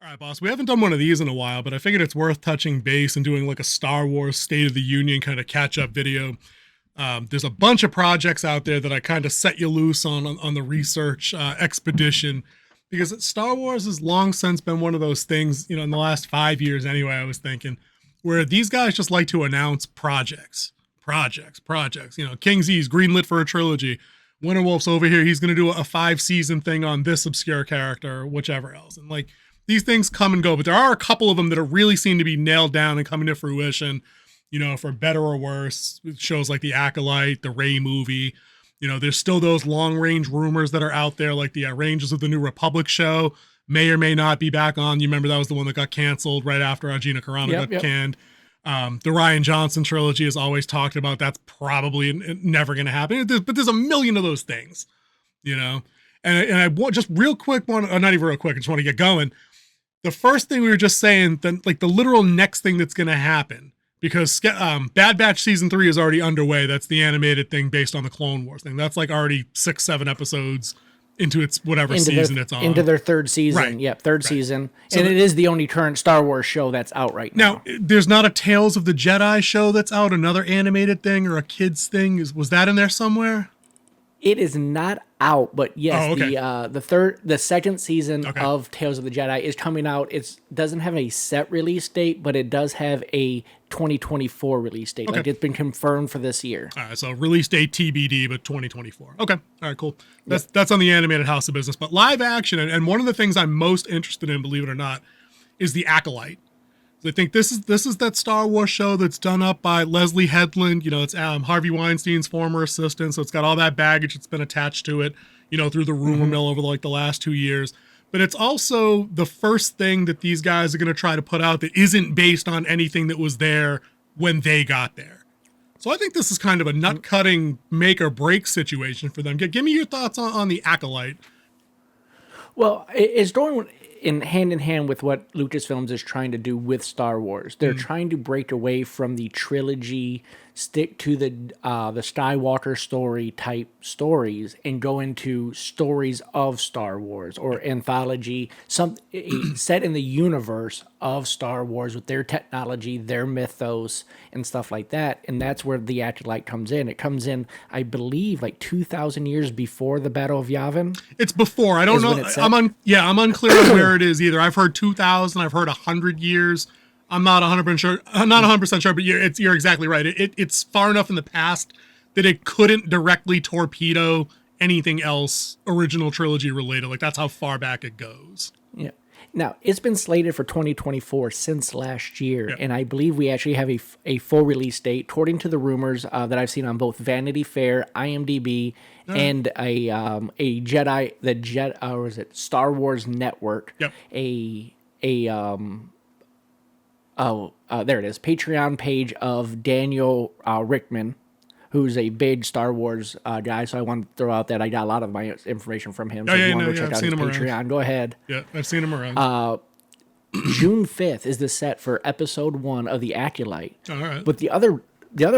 All right, boss. We haven't done one of these in a while, but I figured it's worth touching base and doing like a Star Wars State of the Union kind of catch-up video. There's a bunch of projects out there that I kind of set you loose on the research expedition, because Star Wars has long since been one of those things, in the last 5 years anyway, I was thinking, where these guys just like to announce projects. King Z's greenlit for a trilogy. Winterwolf's over here. He's going to do a 5-season thing on this obscure character or whichever else. And like, these things come and go, but there are a couple of them that are really seem to be nailed down and coming to fruition, for better or worse. Shows like the Acolyte, the Rey movie. There's still those long range rumors that are out there, like the Rangers of the New Republic show may or may not be back on. You remember that was the one that got canceled right after Gina Carano got canned. The Rian Johnson trilogy is always talked about. That's probably never going to happen. But there's a million of those things, And I want just real quick, not even real quick, I just want to get going. The first thing we were just saying, like the literal next thing that's going to happen, because Bad Batch season 3 is already underway. That's the animated thing based on the Clone Wars thing. That's like already 6-7 episodes into its whatever season it's on. Into their third season. Right. Yep, third season. So and it is the only current Star Wars show that's out right now. Now, there's not a Tales of the Jedi show that's out, another animated thing or a kids thing. Was that in there somewhere? It is not out, but yes, okay. the second season of Tales of the Jedi is coming out. It doesn't have a set release date, but it does have a 2024 release date. Okay. Like it's been confirmed for this year. All right, so release date TBD, but 2024. Okay, all right, cool. That's on the animated House of Business, but live action, and one of the things I'm most interested in, believe it or not, is the Acolyte. I think this is that Star Wars show that's done up by Leslie Headland. It's Harvey Weinstein's former assistant, so it's got all that baggage that's been attached to it, through the rumor mill over like the last 2 years. But it's also the first thing that these guys are going to try to put out that isn't based on anything that was there when they got there. So I think this is kind of a nut-cutting make or break situation for them. Give me your thoughts on the Acolyte. Well, it's going in hand with what Lucasfilms is trying to do with Star Wars. They're trying to break away from the trilogy, stick to the Skywalker story type stories, and go into stories of Star Wars or anthology, set in the universe of Star Wars with their technology, their mythos, and stuff like that. And that's where the Acolyte comes in. It comes in, I believe, like 2,000 years before the Battle of Yavin. It's before. I don't know. I'm unclear on where it is either. I've heard 2,000. I've heard 100 years. I'm not 100% sure. I'm not 100% sure, but you're exactly right. It's far enough in the past that it couldn't directly torpedo anything else original trilogy related. Like that's how far back it goes. Yeah. Now, it's been slated for 2024 since last year, and I believe we actually have a full release date, according to the rumors that I've seen on both Vanity Fair, IMDb, and or is it Star Wars Network? Yep. There it is, Patreon page of Daniel Rickman, who's a big Star Wars guy, so I want to throw out that I got a lot of my information from him. So if you want to check out his Patreon, go ahead. Yeah, I've seen him around. June 5th is the set for episode 1 of the Acolyte. All right. But the other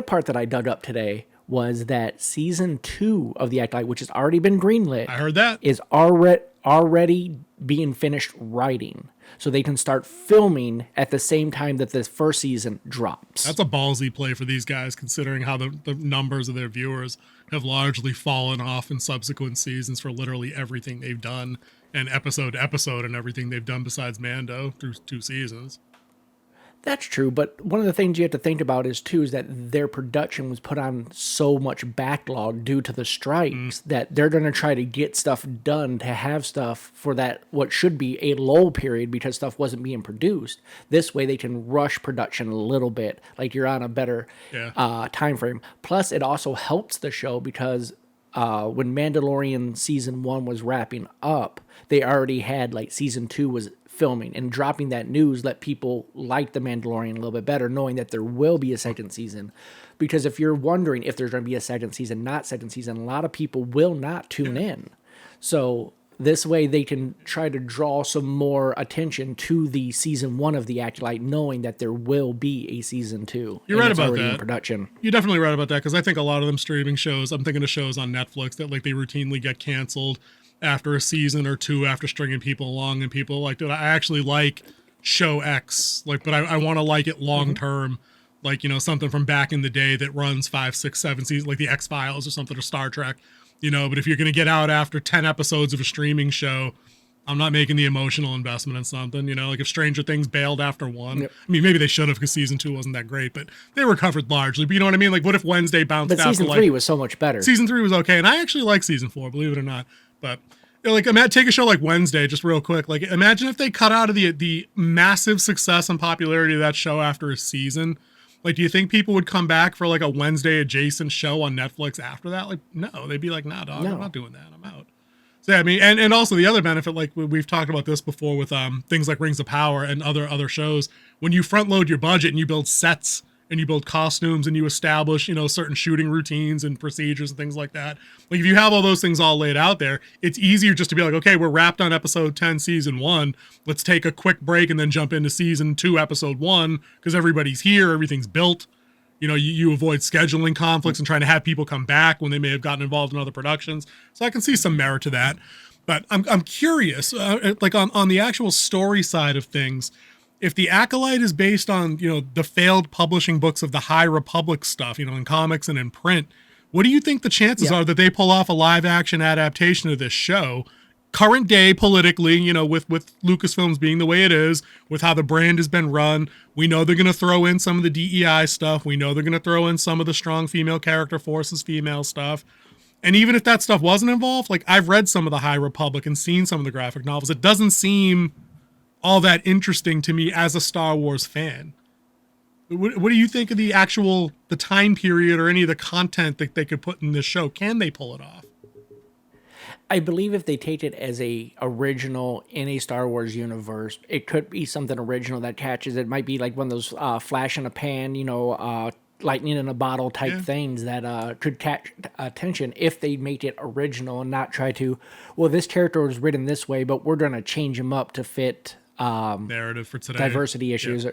part that I dug up today was that season 2 of the Acolyte, which has already been greenlit. I heard that. Is already being finished writing. So they can start filming at the same time that this first season drops. That's a ballsy play for these guys, considering how the numbers of their viewers have largely fallen off in subsequent seasons for literally everything they've done, and episode to episode and everything they've done besides Mando through 2 seasons. That's true, but one of the things you have to think about is that their production was put on so much backlog due to the strikes that they're going to try to get stuff done to have stuff for that, what should be a lull period because stuff wasn't being produced. This way they can rush production a little bit, like you're on a better time frame. Plus, it also helps the show because when Mandalorian season 1 was wrapping up, they already had like season 2 was filming, and dropping that news let people like The Mandalorian a little bit better, knowing that there will be a second season. Because if you're wondering if there's going to be a second season, a lot of people will not tune in. So this way they can try to draw some more attention to the season 1 of the Acolyte, knowing that there will be a season 2. You're right about that. In production. You're definitely right about that, because I think a lot of them streaming shows, I'm thinking of shows on Netflix that like they routinely get canceled. after a season or two after stringing people along, and people like, dude, I actually like show X, like, but I want to like it long term, like, you know, something from back in the day that runs 5, 6, 7 seasons, like the X-Files or something, or Star Trek, you know. But if you're going to get out after 10 episodes of a streaming show, I'm not making the emotional investment in something, you know. Like if Stranger Things bailed after one, I mean, maybe they should have because season 2 wasn't that great, but they recovered largely. But you know what I mean? Like, what if Wednesday bounced But after, season 3 was so much better. Season 3 was okay, and I actually like season 4, believe it or not. But you know, like, take a show like Wednesday, just real quick. Like, imagine if they cut out of the massive success and popularity of that show after a season. Like, do you think people would come back for like a Wednesday adjacent show on Netflix after that? Like, no, they'd be like, nah, dog, I'm not doing that. I'm out. So yeah, I mean, and also the other benefit, like we've talked about this before with things like Rings of Power and other shows, when you front load your budget and you build sets and you build costumes and you establish, you know, certain shooting routines and procedures and things like that. Like if you have all those things all laid out there, it's easier just to be like, okay, we're wrapped on episode 10, season 1. Let's take a quick break and then jump into season 2, episode 1, because everybody's here, everything's built. You know, you avoid scheduling conflicts and trying to have people come back when they may have gotten involved in other productions. So I can see some merit to that. But I'm curious, like on the actual story side of things, if the Acolyte is based on, you know, the failed publishing books of the High Republic stuff, you know, in comics and in print, what do you think the chances are that they pull off a live action adaptation of this show? Current day politically, you know, with Lucasfilms being the way it is, with how the brand has been run, we know they're going to throw in some of the DEI stuff. We know they're going to throw in some of the strong female character forces, female stuff. And even if that stuff wasn't involved, like I've read some of the High Republic and seen some of the graphic novels, it doesn't seem all that interesting to me as a Star Wars fan. What do you think of the time period or any of the content that they could put in this show? Can they pull it off? I believe if they take it as a original in a Star Wars universe, it could be something original that catches. It might be like one of those flash in a pan, you know, lightning in a bottle type things that could catch attention if they make it original and not try to, well, this character was written this way, but we're going to change him up to fit narrative for today, diversity issues.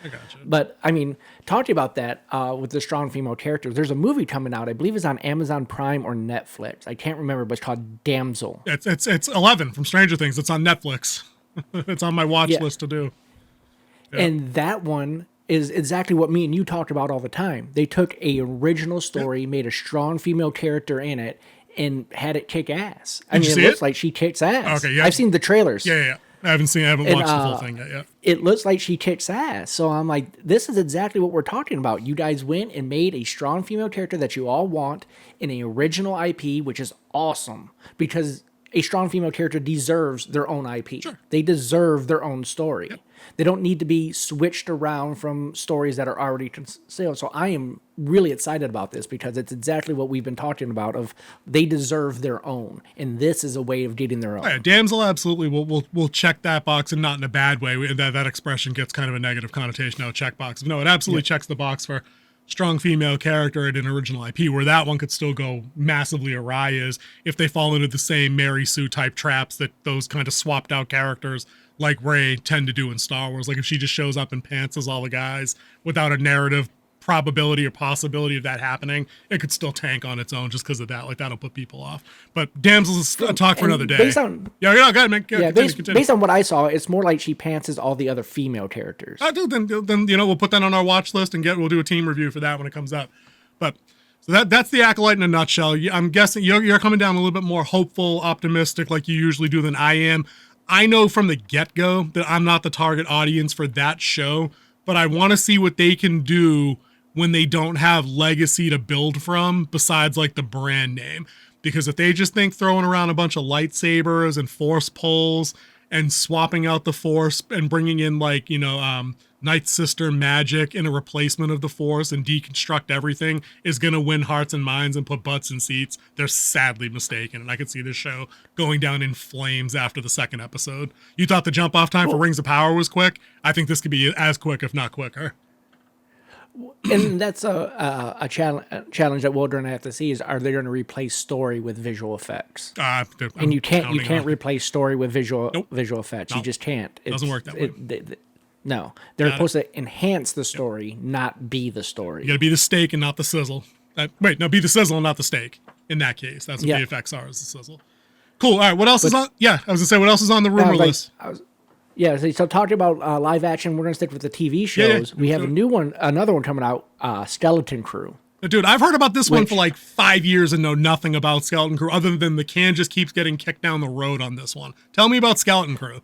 I gotcha. But I mean, talking about that with the strong female characters, there's a movie coming out. I believe it's on Amazon Prime or Netflix. I can't remember, but it's called Damsel. It's 11 from Stranger Things. It's on Netflix. It's on my watch list to do. Yeah. And that one is exactly what me and you talked about all the time. They took a original story, made a strong female character in it, and had it kick ass. I mean, it looks like she kicks ass. Okay, yeah. I've seen the trailers. Yeah. I haven't watched the full thing yet. Yeah. It looks like she kicks ass. So I'm like, this is exactly what we're talking about. You guys went and made a strong female character that you all want in an original IP, which is awesome because a strong female character deserves their own IP. Sure. They deserve their own story. Yep. They don't need to be switched around from stories that are already concealed. So I am really excited about this because it's exactly what we've been talking about of they deserve their own. And this is a way of getting their own. Oh, yeah, Damsel absolutely will check that box, and not in a bad way. That expression gets kind of a negative connotation now, check box. No, it absolutely checks the box for strong female character and an original IP. Where that one could still go massively awry is if they fall into the same Mary Sue type traps that those kind of swapped out characters like Rey tend to do in Star Wars. Like if she just shows up and pantsers all the guys without a narrative probability or possibility of that happening, it could still tank on its own just because of that. Like that'll put people off. But Damsel's a talk for another day. Based on, go ahead, man. Continue. Based on what I saw, it's more like she pantsers all the other female characters. Then we'll put that on our watch list and we'll do a team review for that when it comes up. But so that's the Acolyte in a nutshell. I'm guessing you're coming down a little bit more hopeful, optimistic, like you usually do than I am. I know from the get-go that I'm not the target audience for that show, but I want to see what they can do when they don't have legacy to build from besides like the brand name. Because if they just think throwing around a bunch of lightsabers and force pulls and swapping out the force and bringing in like, Night Sister magic in a replacement of the Force and deconstruct everything is going to win hearts and minds and put butts in seats, they're sadly mistaken. And I could see this show going down in flames after the second episode. You thought the jump off time for Rings of Power was quick? I think this could be as quick, if not quicker. And that's a challenge that we're going to have to see is, are they going to replace story with visual effects? And you can't replace story with visual effects. Nope. You just can't. It doesn't work that way. No, they're supposed to enhance the story, not be the story. You got to be the steak and not the sizzle. Be the sizzle and not the steak. In that case, that's what VFX are, is the sizzle. Cool. All right. What else is on? Yeah, I was gonna say what else is on the rumor list. Yeah, so talking about live action, we're gonna stick with the TV shows. We have another one coming out, Skeleton Crew. Dude, I've heard about this one for like 5 years and know nothing about Skeleton Crew other than the can just keeps getting kicked down the road on this one. Tell me about Skeleton Crew.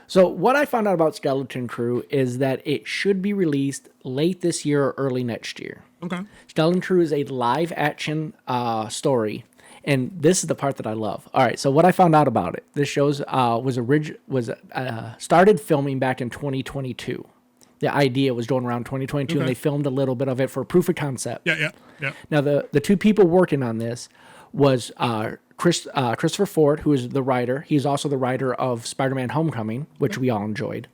So what I found out about Skeleton Crew is that it should be released late this year or early next year. Okay. Skeleton Crew is a live action story, and this is the part that I love. All right, so what I found out about it, this show's started filming back in 2022. The idea was going around 2022, and they filmed a little bit of it for proof of concept. Yeah. Now, the two people working on this was Christopher Ford, who is the writer. He's also the writer of Spider-Man: Homecoming, which we all enjoyed.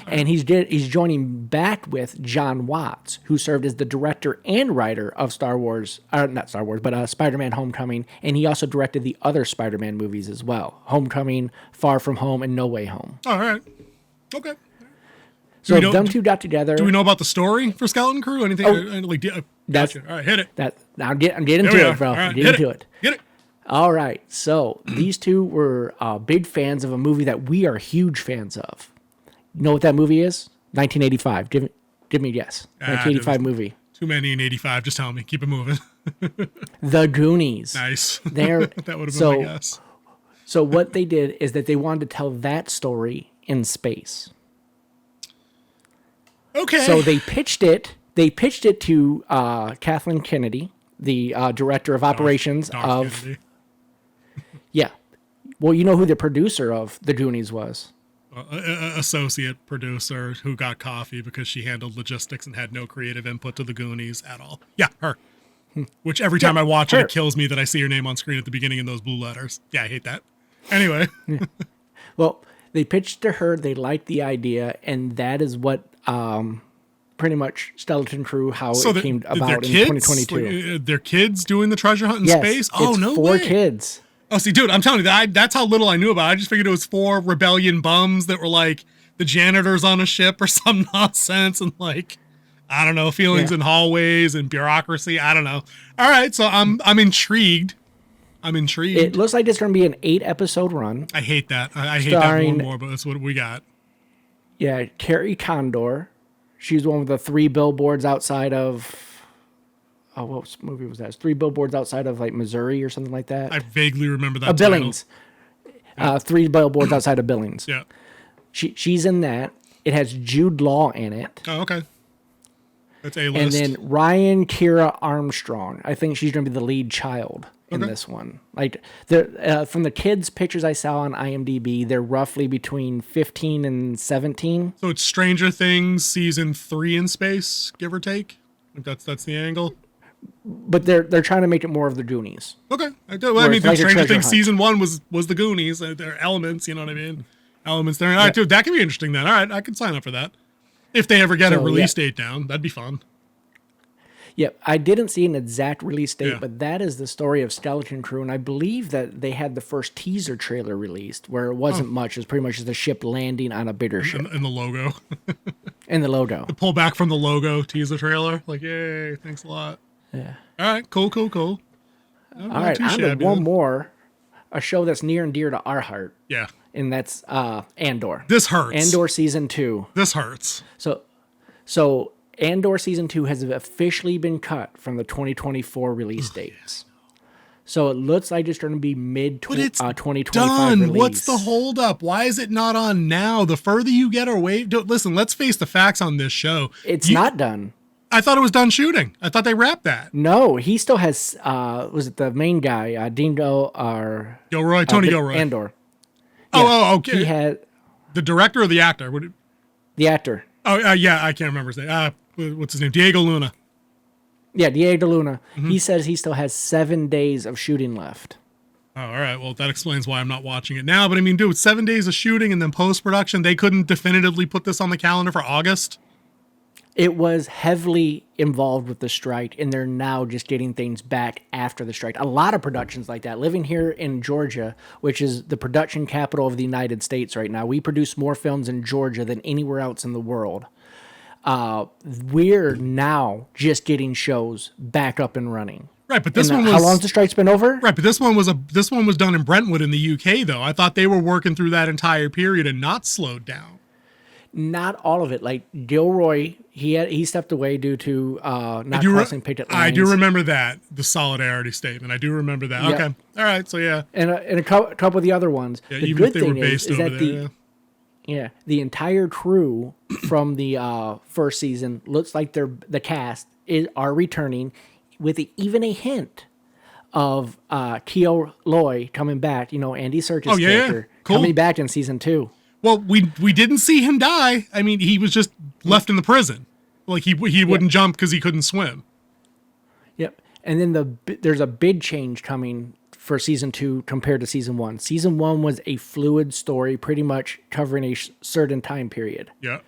And he's joining back with John Watts, who served as the director and writer of Spider-Man: Homecoming, and he also directed the other Spider-Man movies as well: Homecoming, Far From Home, and No Way Home. All right. Okay. So them two got together. Do we know about the story for Skeleton Crew? Anything? Gotcha. All right, hit it. I'm getting to it, bro. Right, I'm getting to it. Get it. All right. So these two were big fans of a movie that we are huge fans of. You know what that movie is? 1985. Give me a guess. 1985 movie. Too many in 85. Just tell me. Keep it moving. The Goonies. Nice. That would have been my guess. So what they did is that they wanted to tell that story in space. Okay. So they pitched it. They pitched it to Kathleen Kennedy, the director of operations of. Kennedy. Yeah. Well, you know who the producer of The Goonies was? Associate producer who got coffee because she handled logistics and had no creative input to the Goonies at all. Yeah, her. Which every time I watch it kills me that I see her name on screen at the beginning in those blue letters. Yeah, I hate that. Anyway. Well, they pitched to her. They liked the idea, and that is what pretty much Skeleton Crew, how it came about in 2022. Their kids doing the treasure hunt in space? Oh, no four way. Kids. Oh, see, dude, I'm telling you, that's how little I knew about it. I just figured it was 4 rebellion bums that were like the janitors on a ship or some nonsense and like, I don't know, feelings in hallways and bureaucracy. I don't know. All right, so I'm intrigued. It looks like it's going to be an 8-episode run. I hate that. I hate that more and more, but that's what we got. Yeah, Carrie Condor. She's one of the 3 billboards outside of... Oh, what movie was that? It's 3 billboards outside of like Missouri or something like that. I vaguely remember that. Billings. 3 billboards outside of Billings. Yeah. She's in that. It has Jude Law in it. Oh, okay. That's A-list. And then Ryan Kira Armstrong. I think she's going to be the lead child in this one. Like from the kids' pictures I saw on IMDb, they're roughly between 15 and 17. So it's Stranger Things season 3 in space, give or take. Like that's the angle. But they're trying to make it more of the Goonies. Okay. Well, I mean, Stranger Things season 1 was the Goonies. There are elements, you know what I mean? Elements there. All right, dude, that could be interesting then. All right, I can sign up for that. If they ever get a release date down, that'd be fun. Yeah, I didn't see an exact release date, but that is the story of Skeleton Crew, and I believe that they had the first teaser trailer released, where it wasn't much. It was pretty much just the ship landing on a bigger ship. And the logo. And the logo. The pull back from the logo teaser trailer. Like, yay, thanks a lot. Yeah. All right, cool. All right, on to one more, a show that's near and dear to our heart. Yeah. And that's Andor. This hurts. Andor Season 2. This hurts. So Andor Season 2 has officially been cut from the 2024 release dates. So it looks like it's going to be mid-2025 done. release. What's the holdup? Why is it not on now? The further you get away... Listen, let's face the facts on this show. It's not done. I thought it was done shooting. I thought they wrapped that. No, he still has... was it the main guy? Gilroy? Tony Gilroy. Andor. Oh, okay. He had... The director or the actor? The actor. Oh, yeah, I can't remember his name. What's his name? Diego Luna. Yeah, Diego Luna. Mm-hmm. He says he still has 7 days of shooting left. Oh, all right. Well, that explains why I'm not watching it now. But I mean, dude, 7 days of shooting and then post-production, they couldn't definitively put this on the calendar for August? It was heavily involved with the strike, and they're now just getting things back after the strike. A lot of productions like that. Living here in Georgia, which is the production capital of the United States right now, we produce more films in Georgia than anywhere else in the world. We're now just getting shows back up and running. Right, but this And one was how long's the strike's been over? right, but this one was done in Brentwood in the UK though. I thought they were working through that entire period and not slowed down. Not all of it. Like Gilroy, he stepped away due to not crossing picket lines. I do remember that, the solidarity statement. I do remember that. Yep. Okay, all right, so yeah, and a couple of the other ones. yeah, The even good if they thing were based is over that there. the entire crew from the first season looks like the cast are returning with even a hint of Keo Loy coming back. Andy Serkis character Cool. coming back in season 2. Well, we didn't see him die. I mean, he was just left in the prison. Like he wouldn't jump because he couldn't swim. Yep. And then there's a big change coming for season 2 compared to season 1. Season 1 was a fluid story, pretty much covering a certain time period. Yeah.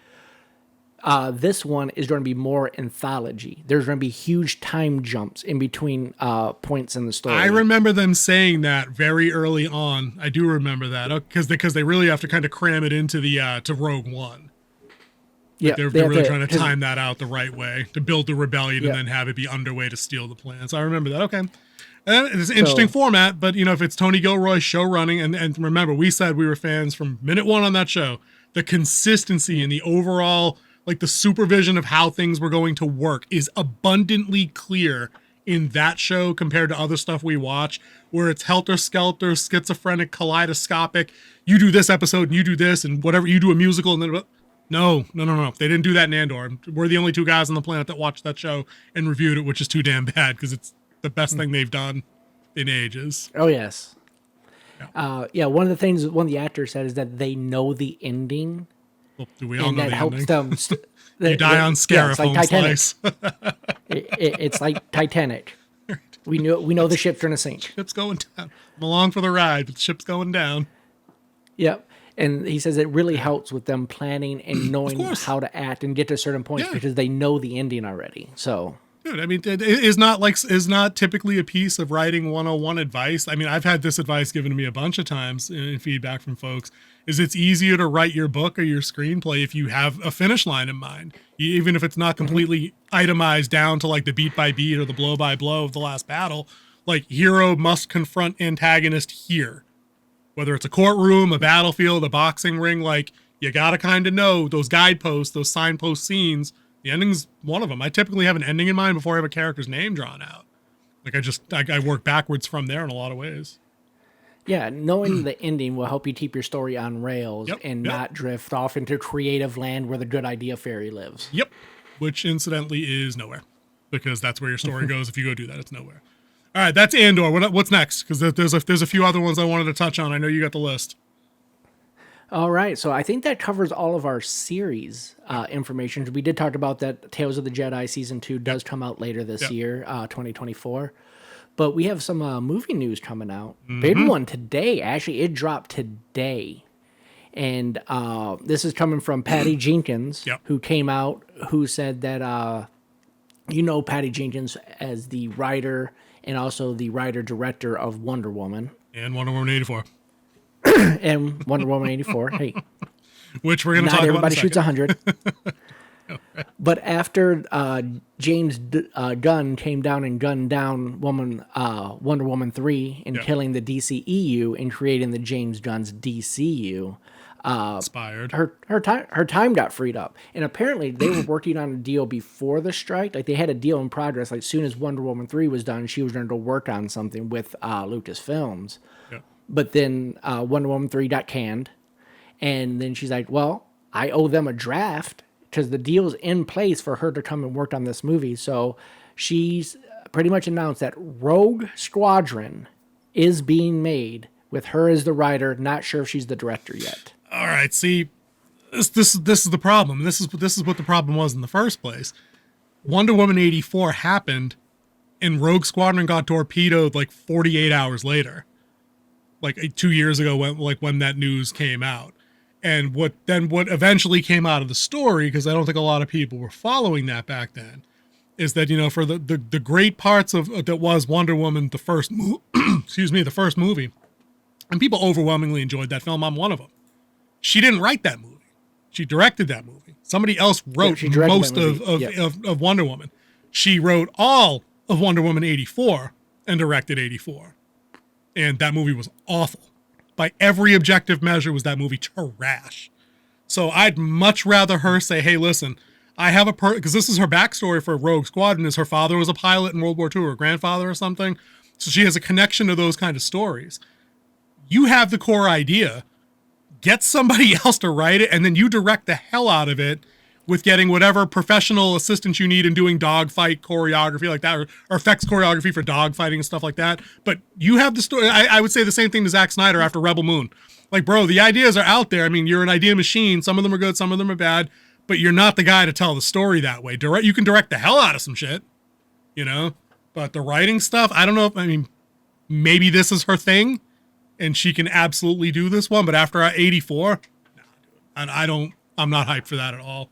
This one is going to be more anthology. There's going to be huge time jumps in between points in the story. I remember them saying that very early on. I do remember that because they really have to kind of cram it into the to Rogue One. Yeah, They're really trying to time that out the right way to build the rebellion and then have it be underway to steal the plans. I remember that. Okay. It's an interesting format, but if it's Tony Gilroy show running, and remember, we said we were fans from minute one on that show, the consistency and the overall, like the supervision of how things were going to work is abundantly clear in that show compared to other stuff we watch, where it's helter-skelter, schizophrenic, kaleidoscopic. You do this episode and you do this and whatever, you do a musical and then... No. They didn't do that in Andor. We're the only two guys on the planet that watched that show and reviewed it, which is too damn bad because it's the best thing they've done in ages. Oh, yes. One of the actors said is that they know the ending. Well, do we all and know that the helps ending? them. You die on Scarif, it's like Titanic. slice. It's like Titanic. We know the ship's going to sink. Ship's going down. I'm along for the ride, but the ship's going down. Yep. And he says it really helps with them planning and knowing how to act and get to certain points because they know the ending already. So, dude, I mean, it is not typically a piece of writing 101 advice. I mean, I've had this advice given to me a bunch of times in feedback from folks. Is it's easier to write your book or your screenplay if you have a finish line in mind, even if it's not completely itemized down to like the beat by beat or the blow by blow of the last battle. Like, hero must confront antagonist here. Whether it's a courtroom, a battlefield, a boxing ring, like, you gotta kind of know those guideposts, those signpost scenes. The ending's one of them. I typically have an ending in mind before I have a character's name drawn out. Like, I work backwards from there in a lot of ways. Yeah, knowing the ending will help you keep your story on rails and not drift off into creative land where the good idea fairy lives. Yep, which incidentally is nowhere, because that's where your story goes. If you go do that, it's nowhere. All right, that's Andor. What's next? Because there's a few other ones I wanted to touch on. I know you got the list. All right, so I think that covers all of our series information. We did talk about that Tales of the Jedi Season 2 does come out later this year, 2024. But we have some movie news coming out. Big one today. Actually, it dropped today. And this is coming from Patty Jenkins, who came out, who said that, Patty Jenkins as the writer and also the writer-director of Wonder Woman. And Wonder Woman 84. And Wonder Woman 84. Hey. Which we're going to talk about. Not everybody shoots 100. But after James Gunn came down and gunned down Wonder Woman 3 and killing the DCEU and creating the James Gunn's DCU, inspired. Her time got freed up. And apparently they were working on a deal before the strike. Like, they had a deal in progress. Like, as soon as Wonder Woman 3 was done, she was going to go work on something with Lucasfilms. Yeah. But then Wonder Woman 3 got canned. And then she's like, well, I owe them a draft because the deal's in place for her to come and work on this movie. So she's pretty much announced that Rogue Squadron is being made with her as the writer. Not sure if she's the director yet. All right, see, this is the problem. This is what the problem was in the first place. Wonder Woman 84 happened, and Rogue Squadron got torpedoed like 48 hours later, like 2 years ago when that news came out. And what eventually came out of the story, because I don't think a lot of people were following that back then, is that, for the great parts of that was Wonder Woman, the first the first movie, and people overwhelmingly enjoyed that film. I'm one of them. She didn't write that movie. She directed that movie. Somebody else wrote most of Wonder Woman. She wrote all of Wonder Woman 84 and directed 84. And that movie was awful. By every objective measure was that movie trash. So I'd much rather her say, hey, listen, I have because this is her backstory for Rogue Squadron, is her father was a pilot in World War II, or grandfather or something. So she has a connection to those kind of stories. You have the core idea. Get somebody else to write it, and then you direct the hell out of it with getting whatever professional assistance you need in doing dogfight choreography like that, or effects choreography for dogfighting and stuff like that. But you have the story. I would say the same thing to Zack Snyder after Rebel Moon. Like, bro, the ideas are out there. I mean, you're an idea machine. Some of them are good, some of them are bad, but you're not the guy to tell the story that way. You can direct the hell out of some shit, you know? But the writing stuff, I don't know I mean, maybe this is her thing, and she can absolutely do this one, but after 84, I'm not hyped for that at all.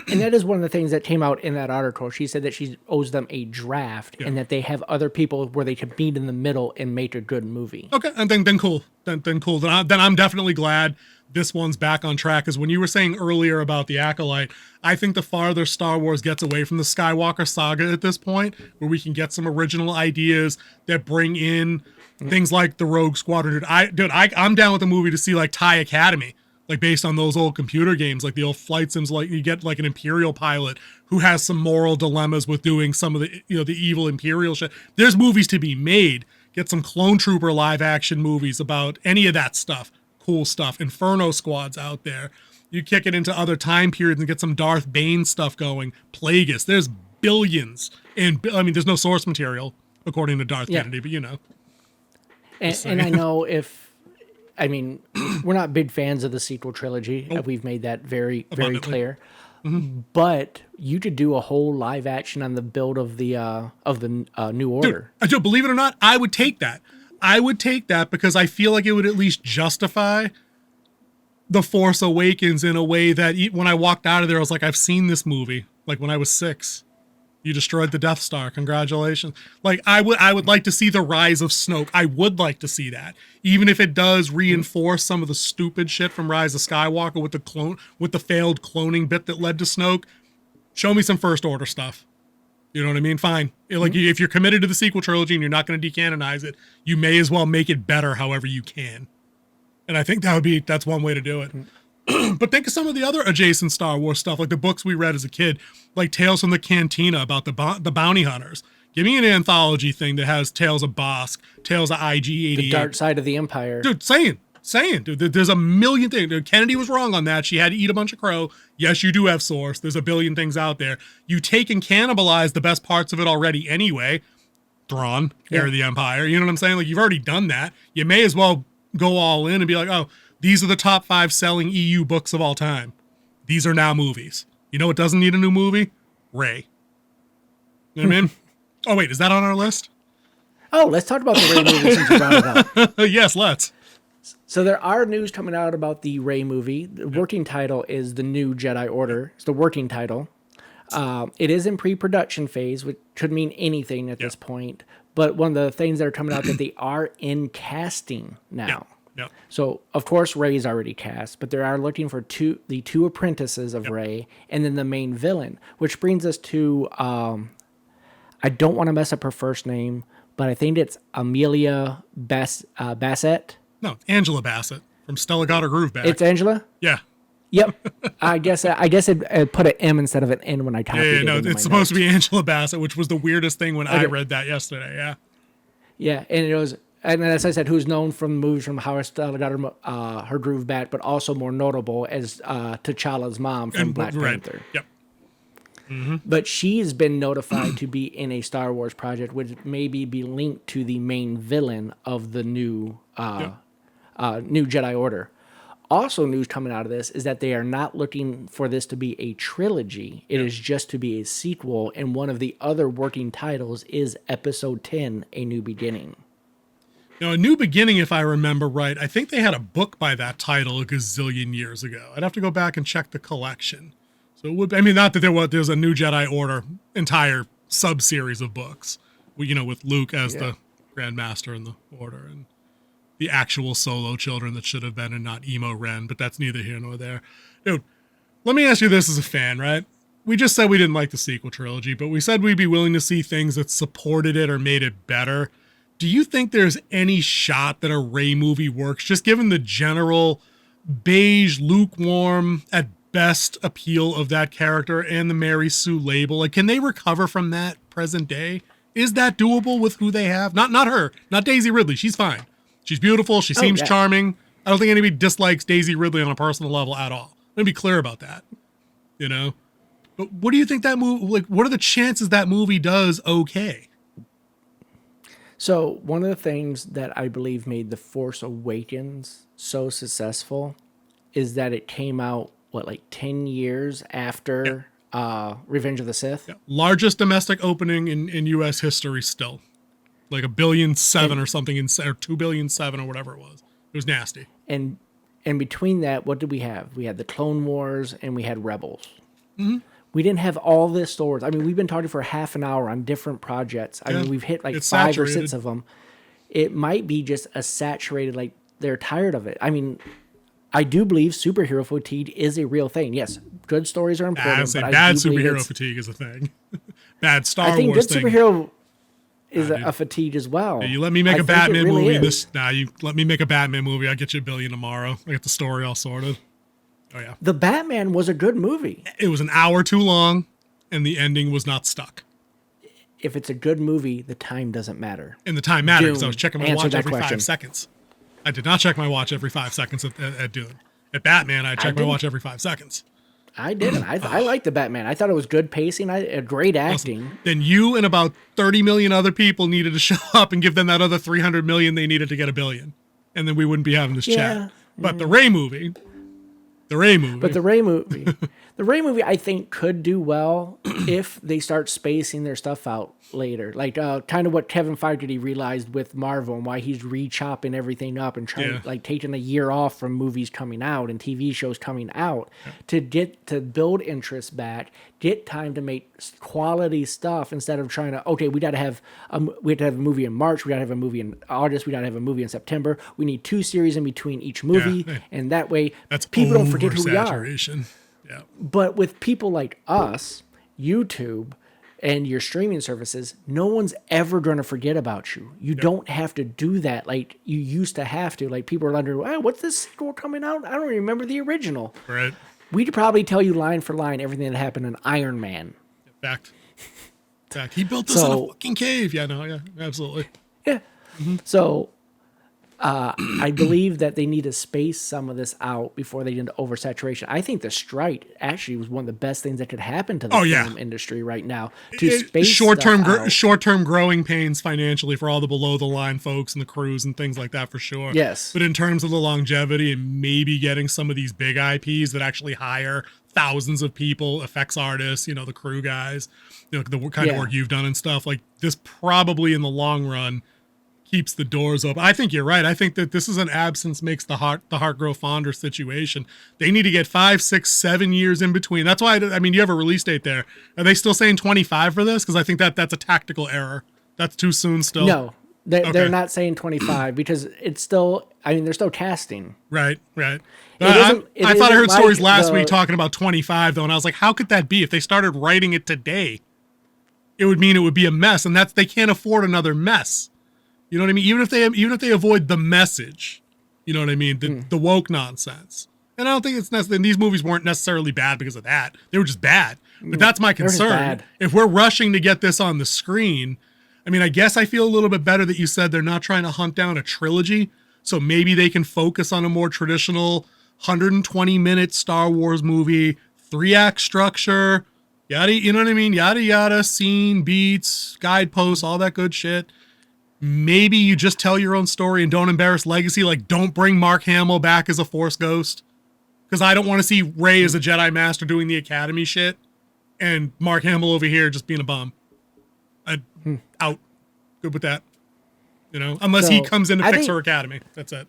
And that is one of the things that came out in that article. She said that she owes them a draft, and that they have other people where they can meet in the middle and make a good movie. Okay, and then cool. Then cool. Then I'm definitely glad this one's back on track. Because when you were saying earlier about the Acolyte, I think the farther Star Wars gets away from the Skywalker saga at this point, where we can get some original ideas that bring in things like the Rogue Squadron. I'm down with the movie to see like TIE Academy. Like based on those old computer games, like the old flight sims, like you get like an Imperial pilot who has some moral dilemmas with doing some of the, the evil Imperial shit. There's movies to be made. Get some Clone Trooper live action movies about any of that stuff. Cool stuff. Inferno Squad's out there. You kick it into other time periods and get some Darth Bane stuff going. Plagueis. There's billions. And I mean, there's no source material according to Darth Kennedy, but And I know we're not big fans of the sequel trilogy. Nope. We've made that very, very Abundantly. clear. Mm-hmm. But you could do a whole live action on the build of the New Order. Dude, believe it or not, I would take that. I would take that because I feel like it would at least justify The Force Awakens in a way that when I walked out of there, I was like, I've seen this movie. Like when I was 6. You destroyed the Death Star. Congratulations. Like I would like to see the rise of Snoke. I would like to see that. Even if it does reinforce some of the stupid shit from Rise of Skywalker with the failed cloning bit that led to Snoke. Show me some First Order stuff. You know what I mean? Fine. If you're committed to the sequel trilogy and you're not going to decanonize it, you may as well make it better however you can. And I think that's one way to do it. But think of some of the other adjacent Star Wars stuff, like the books we read as a kid, like Tales from the Cantina about the bounty hunters. Give me an anthology thing that has Tales of Bosk, Tales of IG-88. The Dark Side of the Empire. Dude, saying, dude, there's a million things. Dude, Kennedy was wrong on that. She had to eat a bunch of crow. Yes, you do have source. There's a billion things out there. You take and cannibalize the best parts of it already anyway. Thrawn, Heir of the Empire. You know what I'm saying? Like, you've already done that. You may as well go all in and be like, oh, these are the top 5 selling EU books of all time. These are now movies. You know what doesn't need a new movie? Rey. You know what I mean? Oh, wait, is that on our list? Oh, let's talk about the Rey movie since you brought it up. Yes, let's. So there are news coming out about the Rey movie. The working title is The New Jedi Order. It's the working title. It is in pre-production phase, which could mean anything at this point. But one of the things that are coming out that they are in casting now. Yep. So, of course, Rey's already cast, but they are looking for the two apprentices of Rey and then the main villain, which brings us to, I don't want to mess up her first name, but I think it's Amelia Bassett. No, Angela Bassett from Stella Got Her Groove Back. It's Angela? Yeah. Yep. I guess it put an M instead of an N when I copied it. No, it's supposed to be Angela Bassett, which was the weirdest thing when I read that yesterday. Yeah. Yeah, and it was, and as I said, who's known from movies from How Stella Got Her Groove Back, but also more notable as T'Challa's mom from Black Panther. Yep. Mm-hmm. But she has been notified to be in a Star Wars project, which maybe be linked to the main villain of the new Jedi Order. Also, news coming out of this is that they are not looking for this to be a trilogy. It is just to be a sequel, and one of the other working titles is Episode 10, A New Beginning. Now, A New Beginning, if I remember right, I think they had a book by that title a gazillion years ago. I'd have to go back and check the collection. So it would, I mean, not that there's a New Jedi Order entire sub-series of books, with Luke as the Grand Master in the Order, and the actual Solo children that should have been and not Emo Ren, but that's neither here nor there. Dude, let me ask you this as a fan, right? we just said we didn't like the sequel trilogy, but we said we'd be willing to see things that supported it or made it better. Do you think there's any shot that a Rey movie works, just given the general beige, lukewarm, at best appeal of that character and the Mary Sue label? Like, can they recover from that present day? Is that doable with who they have? Not her, not Daisy Ridley. She's fine. She's beautiful. She seems charming. I don't think anybody dislikes Daisy Ridley on a personal level at all. Let me be clear about that. You know? But what do you think that movie, like, what are the chances that movie does okay? So one of the things that I believe made The Force Awakens so successful is that it came out, 10 years after Revenge of the Sith? Yeah. Largest domestic opening in U.S. history still. Like $1.7 billion or something, or $2.7 billion or whatever it was. It was nasty. And between that, what did we have? We had the Clone Wars and we had Rebels. Mm-hmm. We didn't have all this stories. I mean, we've been talking for half an hour on different projects. I mean, we've hit like 5 or 6 of them. It might be just a saturated, like they're tired of it. I mean, I do believe superhero fatigue is a real thing. Yes, good stories are important. But bad superhero fatigue is a thing. Bad Star Wars thing. I think good superhero is a fatigue as well. Yeah, you let me make a Batman movie. You let me make a Batman movie. I'll get you $1 billion tomorrow. I get the story all sorted. Oh, yeah. The Batman was a good movie. It was an hour too long, and the ending was not stuck. If it's a good movie, the time doesn't matter. And the time mattered because I was checking my watch every 5 seconds. I did not check my watch every 5 seconds at Dune. At Batman, I checked my watch every 5 seconds. I didn't. I liked the Batman. I thought it was good pacing, great acting. Awesome. Then you and about 30 million other people needed to show up and give them that other 300 million they needed to get $1 billion. And then we wouldn't be having this chat. But the Rey movie... But the Rey movie, I think, could do well if they start spacing their stuff out later. Like kind of what Kevin Feige realized with Marvel and why he's re-chopping everything up and trying taking a year off from movies coming out and TV shows coming out to build interest back, get time to make quality stuff instead of trying to, we got to have a movie in March, we got to have a movie in August, we got to have a movie in September. We need 2 series in between each movie, and that way people don't forget who we are. Yeah. But with people like us, YouTube, and your streaming services, no one's ever going to forget about you. You don't have to do that like you used to have to. Like people are wondering, what's this sequel coming out? I don't remember the original. Right. We'd probably tell you line for line everything that happened in Iron Man. Fact. He built this in a fucking cave. Yeah, absolutely. Yeah. Mm-hmm. So I believe that they need to space some of this out before they get into oversaturation. I think the strike actually was one of the best things that could happen to the film industry right now. Short-term growing pains financially for all the below-the-line folks and the crews and things like that for sure. Yes. But in terms of the longevity and maybe getting some of these big IPs that actually hire thousands of people, effects artists, the crew guys, the kind of work you've done and stuff, like this probably in the long run keeps the doors open. I think you're right. I think that this is an absence makes the heart grow fonder situation. They need to get 5, 6, 7 years in between. That's why, you have a release date there. Are they still saying 25 for this? Because I think that's a tactical error. That's too soon still. No, they're not saying 25 because it's still, they're still casting. Right. I thought I heard stories last week talking about 25 though. And I was like, how could that be? If they started writing it today, it would mean it would be a mess. And they can't afford another mess. You know what I mean? Even if they avoid the message, you know what I mean? The woke nonsense. And I don't think it's necessary. These movies weren't necessarily bad because of that. They were just bad. But that's my concern. If we're rushing to get this on the screen, I guess I feel a little bit better that you said they're not trying to hunt down a trilogy. So maybe they can focus on a more traditional 120-minute Star Wars movie, 3-act structure, yada, you know what I mean? Yada, yada, scene, beats, guideposts, all that good shit. Maybe you just tell your own story and don't embarrass legacy. Like, don't bring Mark Hamill back as a Force ghost. Because I don't want to see Rey as a Jedi Master doing the Academy shit. And Mark Hamill over here just being a bum. Out. Good with that. Unless he comes in to fix her Academy. That's it.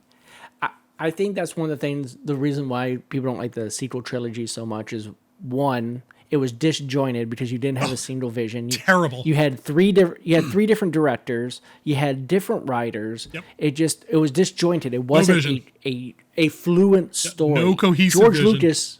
I think that's one of the things, the reason why people don't like the sequel trilogy so much is, one, it was disjointed because you didn't have a single vision. Terrible. You had three different directors. You had different writers. Yep. It was disjointed. It wasn't a fluent story. No cohesive George vision. Lucas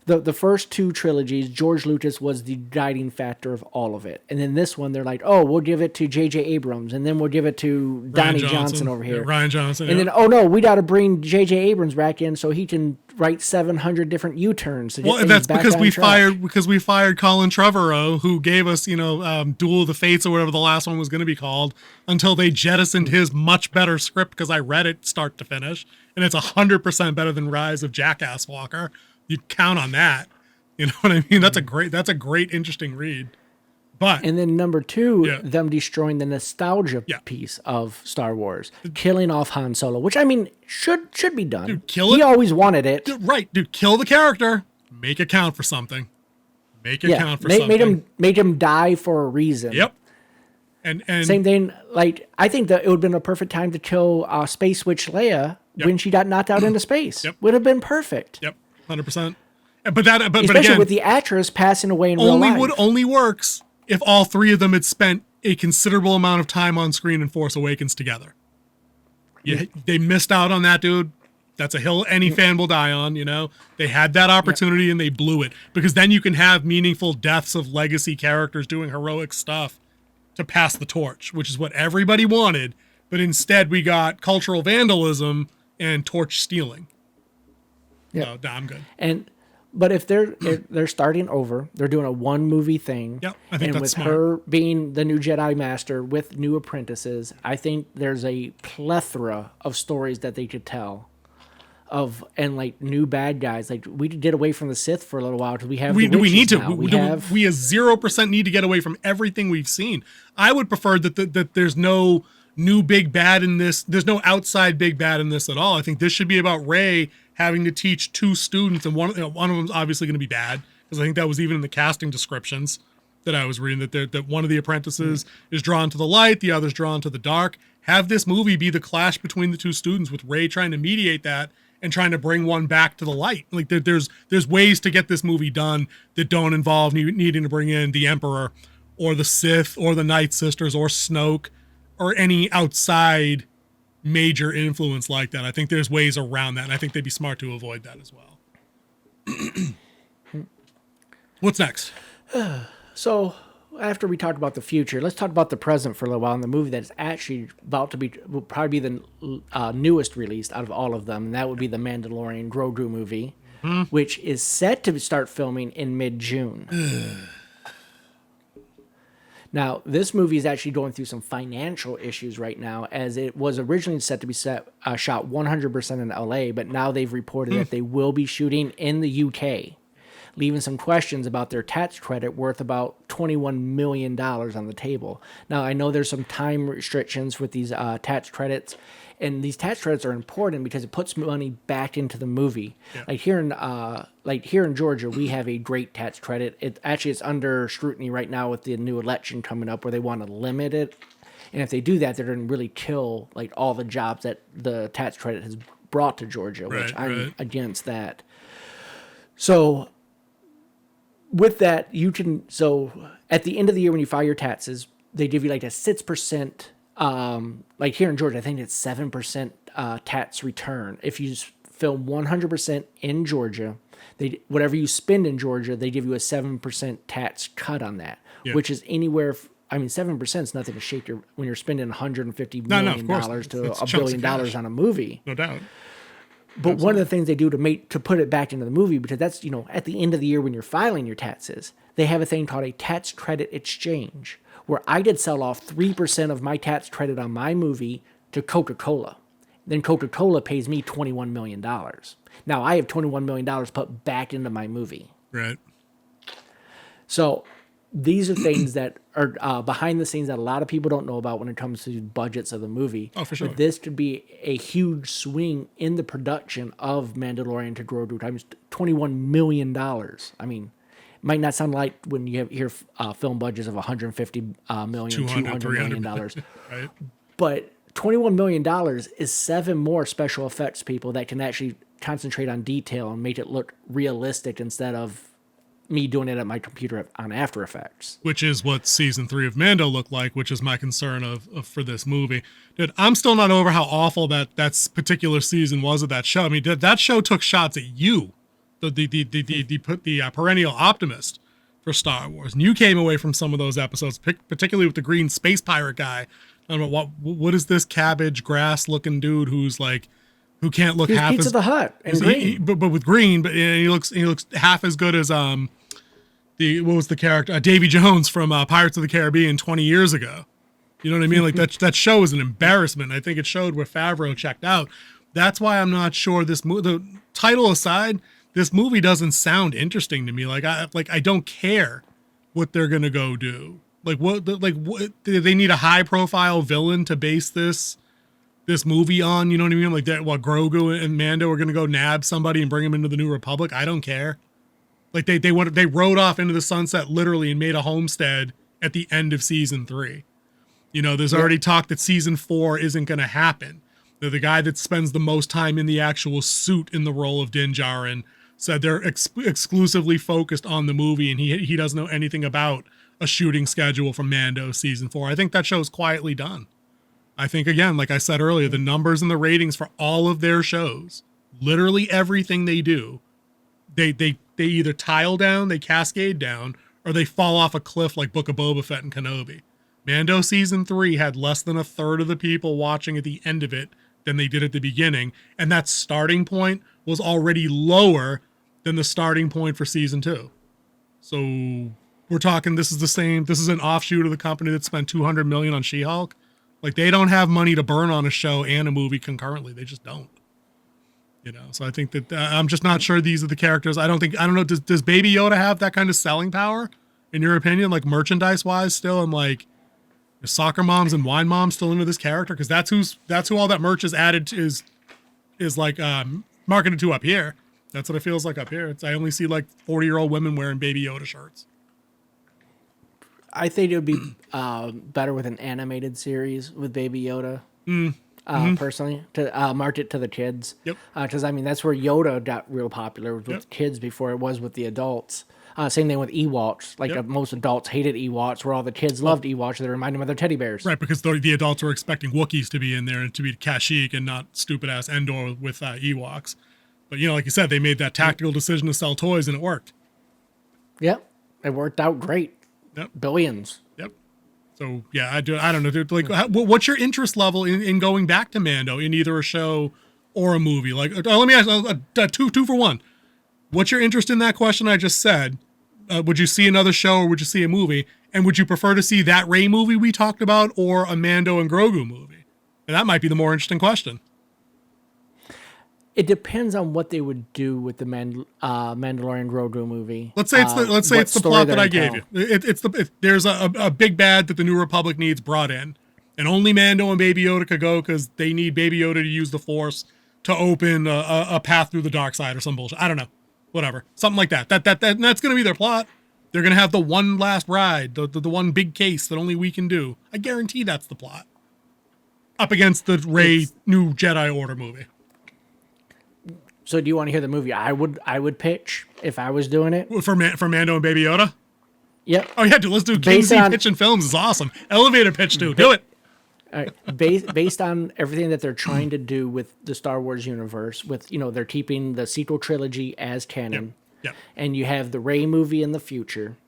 The first two trilogies, George Lucas was the guiding factor of all of it. And then this one, they're like, oh, we'll give it to J.J. Abrams, and then we'll give it to Donnie Johnson over here. Yeah, Ryan Johnson. And then, oh no, we got to bring J.J. Abrams back in so he can write 700 different U-turns. Well, that's because we fired Colin Trevorrow, who gave us, Duel of the Fates or whatever the last one was going to be called, until they jettisoned his much better script, because I read it start to finish, and it's 100% better than Rise of Jackass Walker. You'd count on that. You know what I mean? That's a great, interesting read. But and then number two, them destroying the nostalgia piece of Star Wars, killing off Han Solo, which I mean should be done. Dude, kill it. He always wanted it. Dude, kill the character. Make it count for something. Something. Make him die for a reason. Yep. And same thing. Like I think that it would have been a perfect time to kill Space Witch Leia when she got knocked out into space. Yep. Would have been perfect. Yep. 100%. But especially again, with the actress passing away in real life. Only works if all three of them had spent a considerable amount of time on screen in Force Awakens together. Yeah, they missed out on that, dude. That's a hill any fan will die on, They had that opportunity and they blew it. Because then you can have meaningful deaths of legacy characters doing heroic stuff to pass the torch, which is what everybody wanted. But instead we got cultural vandalism and torch stealing. Yeah, so, I'm good. But if they're starting over, they're doing a one movie thing. Yep, I think and that's with smart. her being the new Jedi Master with new apprentices, I think there's a plethora of stories that they could tell. And like new bad guys, like we did away from the Sith for a little while because we have we need to. We 0% need to get away from everything we've seen. I would prefer that there's no new big bad in this. There's no outside big bad in this at all. I think this should be about Rey having to teach two students, and one of them's obviously going to be bad, because I think that was even in the casting descriptions that I was reading, that one of the apprentices is drawn to the light, the other's drawn to the dark. Have this movie be the clash between the two students, with Rey trying to mediate that and trying to bring one back to the light. Like there's ways to get this movie done that don't involve needing to bring in the Emperor or the Sith or the Night Sisters or Snoke or any outside major influence like that. I think there's ways around that, and I think they'd be smart to avoid that as well. What's next? So after we talked about the future, let's talk about the present for a little while. In the movie that's actually will probably be the newest released out of all of them, and that would be the Mandalorian Grogu movie, which is set to start filming in mid-June. Now, this movie is actually going through some financial issues right now, as it was originally set to be shot 100% in LA, but now they've reported that they will be shooting in the UK, leaving some questions about their tax credit worth about $21 million on the table. Now, I know there's some time restrictions with these tax credits, and these tax credits are important because it puts money back into the movie. Yeah. Like here in Georgia, we have a great tax credit. It's under scrutiny right now with the new election coming up, where they want to limit it. And if they do that, they're going to really kill like all the jobs that the tax credit has brought to Georgia, which I'm against that. So with that, at the end of the year when you file your taxes, they give you like a 6%. Like here in Georgia, I think it's 7% tax return. If you film 100% in Georgia, whatever you spend in Georgia, they give you a 7% tax cut on that, which is anywhere. 7% is nothing to shake when you're spending $150 million to $1 billion on a movie. No doubt. But one of the things they do to put it back into the movie, because that's, at the end of the year when you're filing your taxes, they have a thing called a tax credit exchange, where I did sell off 3% of my tax credit on my movie to Coca-Cola. Then Coca-Cola pays me $21 million. Now I have $21 million put back into my movie. Right. So these are things that are behind the scenes that a lot of people don't know about when it comes to budgets of the movie. Oh, for sure. But this could be a huge swing in the production of Mandalorian to Grogu times $21 million. I mean, it might not sound like when you hear film budgets of $150 million, $200 million. Right. But $21 million is 7 more special effects people that can actually concentrate on detail and make it look realistic instead of me doing it at my computer on After Effects. Which is what season 3 of Mando looked like, which is my concern of for this movie. Dude, I'm still not over how awful that particular season was of that show. I mean, that show took shots at you, the perennial optimist for Star Wars, and you came away from some of those episodes, particularly with the green space pirate guy. I don't know what is this cabbage grass looking dude who's like, who can't look He's half Pizza as the Hut and green. but with green, but he looks half as good as what was the character Davy Jones from Pirates of the Caribbean 20 years ago. You know what I mean? Like that show is an embarrassment. I think it showed where Favreau checked out. That's why I'm not sure this movie. The title aside, this movie doesn't sound interesting to me. I don't care what they're gonna go do. What do they need a high profile villain to base this movie on? You know what I mean? Like that, what Grogu and Mando are gonna go nab somebody and bring him into the New Republic. I don't care. Like they rode off into the sunset literally and made a homestead at the end of season 3. You know, there's already talk that season 4 isn't gonna happen. The guy that spends the most time in the actual suit in the role of Din Djarin said they're exclusively focused on the movie, and he doesn't know anything about a shooting schedule for Mando season 4. I think that show's quietly done. I think, again, like I said earlier, the numbers and the ratings for all of their shows, literally everything they do, they either tile down, they cascade down, or they fall off a cliff like Book of Boba Fett and Kenobi. Mando season 3 had less than a third of the people watching at the end of it than they did at the beginning, and that starting point was already lower than the starting point for season 2. So we're talking, this is an offshoot of the company that spent $200 million on She-Hulk. Like, they don't have money to burn on a show and a movie concurrently. They just don't. You know, so I think that I'm just not sure these are the characters. I don't know. Does Baby Yoda have that kind of selling power, in your opinion? Like, merchandise wise, still, and like, is soccer moms and wine moms still into this character? Because that's who all that merch is added to, is like marketed to up here. That's what it feels like up here. I only see like 40-year-old women wearing Baby Yoda shirts. I think it would be better with an animated series with Baby Yoda. Personally, to market it to the kids. Yep. Because I mean, that's where Yoda got real popular with kids before it was with the adults. Same thing with Ewoks. Like most adults hated Ewoks, where all the kids loved Ewoks. They remind them of their teddy bears. Right, because the adults were expecting Wookiees to be in there and to be Kashyyyk and not stupid ass Andor with Ewoks. But you know, like you said, they made that tactical decision to sell toys, and it worked. Yep, it worked out great. Yep. Billions. Yep. So yeah, I don't know, dude. Like, what's your interest level in going back to Mando in either a show or a movie? Like, let me ask two for one. What's your interest in that question I just said? Would you see another show or would you see a movie? And would you prefer to see that Rey movie we talked about or a Mando and Grogu movie? And that might be the more interesting question. It depends on what they would do with the Mandalorian Grogu movie. Let's say it's the plot that I gave you. There's a big bad that the New Republic needs brought in, and only Mando and Baby Yoda could go because they need Baby Yoda to use the Force to open a path through the dark side or some bullshit. I don't know, whatever, something like that. That's going to be their plot. They're going to have the one last ride, the one big case that only we can do. I guarantee that's the plot. Up against the Rey New Jedi Order movie. So do you want to hear the movie I would pitch if I was doing it? For Mando and Baby Yoda? Yep. Oh yeah, dude, let's do King Z pitching films. Is awesome. Elevator pitch, dude. Do it. All right. Based on everything that they're trying to do with the Star Wars universe, with they're keeping the sequel trilogy as canon. Yep. And you have the Rey movie in the future.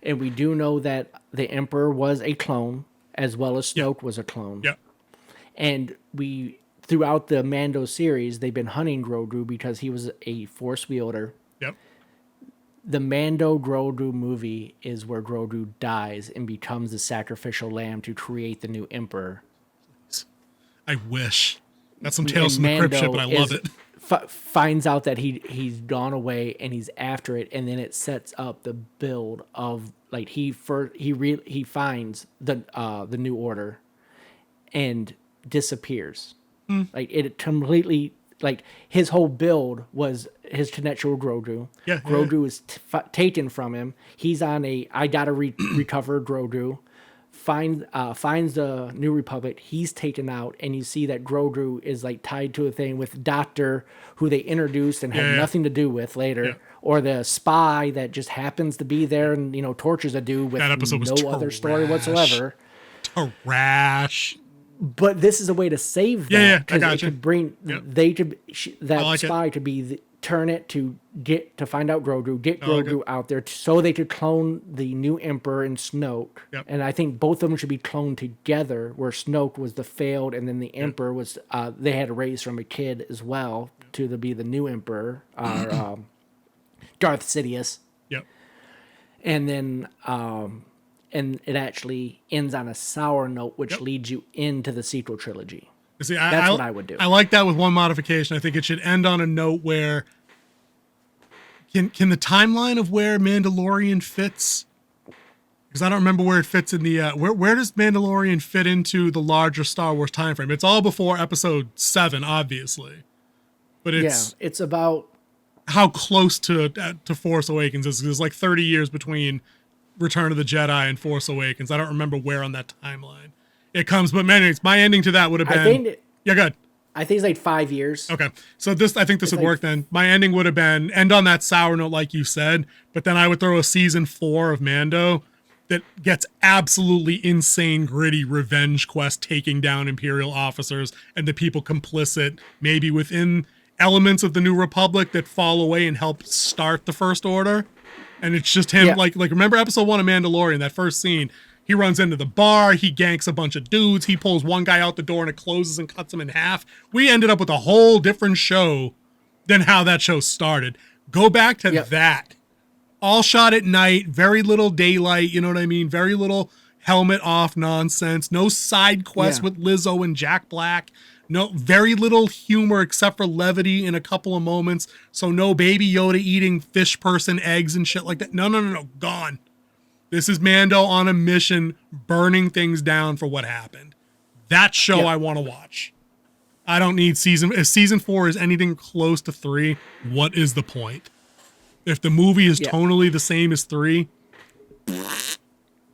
And we do know that the Emperor was a clone, as well as Snoke was a clone. Yep. And throughout the Mando series, they've been hunting Grogu because he was a Force wielder. Yep. The Mando Grogu movie is where Grogu dies and becomes the sacrificial lamb to create the new Emperor. I wish. That's some Tales from the Crypt shit, but I love it. Finds out that he's gone away and he's after it, and then it sets up the build of like he finds the new order and disappears. Like it completely, like his whole build was his connection with Grogu. Yeah, Grogu is taken from him. He's on I gotta recover Grogu. Finds the New Republic. He's taken out, and you see that Grogu is like tied to a thing with Doctor, who they introduced and had nothing to do with later, or the spy that just happens to be there and tortures a dude with no other story whatsoever. Trash. But this is a way to save that. Yeah, I got you. Could bring spy to be turn it to find out Grogu, get Oh, okay. Grogu out there so they could clone the new Emperor and Snoke. Yep. And I think both of them should be cloned together, where Snoke was the failed, and then the Emperor was they had to raise from a kid as well to be the new Emperor, or Darth Sidious. Yep. And then and it actually ends on a sour note, which leads you into the sequel trilogy. See, That's what I would do. I like that with one modification. I think it should end on a note where can the timeline of where Mandalorian fits, because I don't remember where it fits in the where does Mandalorian fit into the larger Star Wars time frame? It's all before Episode 7, obviously, but it's about how close to Force Awakens is. There's like 30 years between Return of the Jedi and Force Awakens. I don't remember where on that timeline it comes, but man, my ending to that would have been good. I think it's like 5 years. Okay. So I think this would work then. My ending would have been end on that sour note, like you said, but then I would throw a season 4 of Mando that gets absolutely insane, gritty revenge quest, taking down Imperial officers and the people complicit, maybe within elements of the New Republic that fall away and help start the First Order. And it's just him, like remember episode 1 of Mandalorian, that first scene, he runs into the bar, he ganks a bunch of dudes, he pulls one guy out the door and it closes and cuts him in half. We ended up with a whole different show than how that show started. Go back to that. All shot at night, very little daylight, you know what I mean? Very little helmet off nonsense, no side quests with Lizzo and Jack Black. No, very little humor except for levity in a couple of moments. So no Baby Yoda eating fish person eggs and shit like that. No, gone. This is Mando on a mission, burning things down for what happened. That show I want to watch. I don't need if season 4 is anything close to 3, what is the point? If the movie is tonally the same as 3,